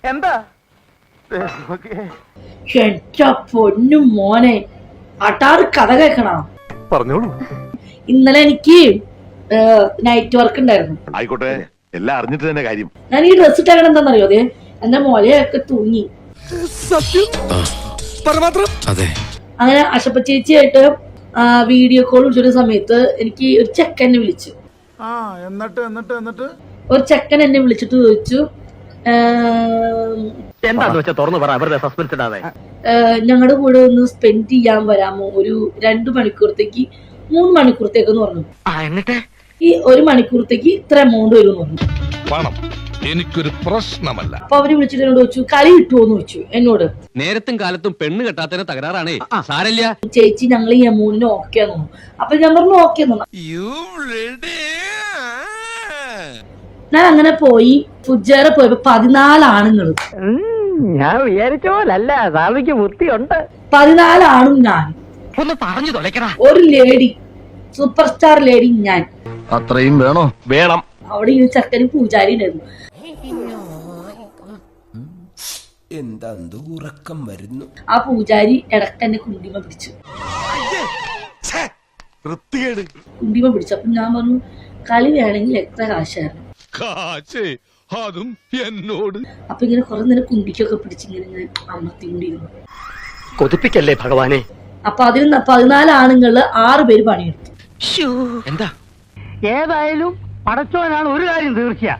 എന്താ പൊന്നു മോനെ അട്ടാറ് കഥ കേൾക്കണോ? പറഞ്ഞോളൂ. ഇന്നലെ എനിക്ക് നൈറ്റ് വർക്ക് ഉണ്ടായിരുന്നു. ആയിക്കോട്ടെ, എല്ലാം അറിഞ്ഞിട്ട് തന്നെ കാര്യം. ഞാൻ ഈ ഡ്രസ് ഇട്ടേക്കണം എന്താണെന്നറിയോ? അതെ, എന്റെ മുലയൊക്കെ തൂങ്ങി. അങ്ങനെ അശപ്പ ചേച്ചിയായിട്ട് വീഡിയോ കോൾ വിളിച്ചൊരു സമയത്ത് എനിക്ക് ഒരു ചെക്കൻ എന്നെ വിളിച്ചു. ഒരു ചെക്കൻ എന്നെ വിളിച്ചിട്ട് ചോദിച്ചു, എന്താന്ന് വെച്ചാ തുറന്നു പറ, അവരുടെ സസ്പെൻസ് ഇടാതെ. ഞങ്ങളുടെ കൂടെ ഒന്ന് സ്പെൻഡ് ചെയ്യാൻ വരാമോ ഒരു 2 മണിക്കൂറത്തേക്ക് 3 മണിക്കൂറത്തേക്ക് പറഞ്ഞു. എന്നിട്ട് ഈ 1 മണിക്കൂറത്തേക്ക് ഇത്ര എമൗണ്ട് വരും പറഞ്ഞു. പണം എനിക്കൊരു പ്രശ്നമല്ല. അപ്പൊ അവര് വിളിച്ചിട്ട് എന്നോട് ചോദിച്ചു, കളി കിട്ടുമോന്ന് ചോദിച്ചു എന്നോട്. നേരത്തും കാലത്തും പെണ്ണ് കെട്ടാത്തതിന് തകരാറാണേ, സാരല്ല ചേച്ചി ഞങ്ങൾ ഈ എമൗണ്ടിന് ഓക്കെ തോന്നുന്നു. അപ്പൊ ഞാൻ പറഞ്ഞു ഓക്കെ തോന്നുന്നു. ഞാൻ അങ്ങനെ പോയി. ഫുജേറെ പോയപ്പോ 14 ആണുങ്ങള്. ഞാൻ വിചാരിച്ച പോലല്ല, സാവിക്ക് ബുദ്ധിയുണ്ട്. 14 ആണും ഞാൻ. ഒന്ന് പറഞ്ഞു തൊലക്കടാ. ഒരു ലേഡി, സൂപ്പർ സ്റ്റാർ ലേഡി ഞാൻ. അത്രയും വേണോ? വേണം. അവിടെ ഈ ചക്കന് പൂജാരി ഉണ്ടായിരുന്നു. എന്താ ഉറക്കം വരുന്നു. ആ പൂജാരി ഇടക്ക് എന്നെ കുണ്ടിമ പിടിച്ചു. കുണ്ടിമ പിടിച്ചു. അപ്പൊ ഞാൻ പറഞ്ഞു, കളി വേണമെങ്കിൽ എത്ര കാശായിരുന്നു. അതും എന്നോട്. അപ്പൊ ഇങ്ങനെ കുറെ നേരം കുണ്ടിക്കൊക്കെ പിടിച്ചിങ്ങനെ അമർത്തിക്കൊണ്ടിരുന്നു. കൊതിപ്പിക്കല്ലേ ഭഗവാനെ. അപ്പൊ അതിൽ 14 ആണുങ്ങളില് 6 പേര് പണിയെടുത്തു. എന്താ ഏതായാലും പടച്ചോനാണ് ഒരു കാര്യം തീർച്ചയാ,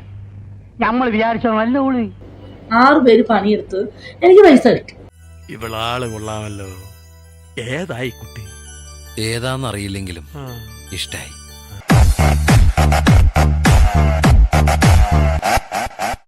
നമ്മൾ വിചാരിച്ചോ നല്ല ഉള്ളി. 6 പേര് പണിയെടുത്ത് എനിക്ക് പൈസ കിട്ടി. ഇവളാള് കൊള്ളാമല്ലോ. ഏതായി കുട്ടി? ഏതാന്നറിയില്ലെങ്കിലും ഇഷ്ടായി.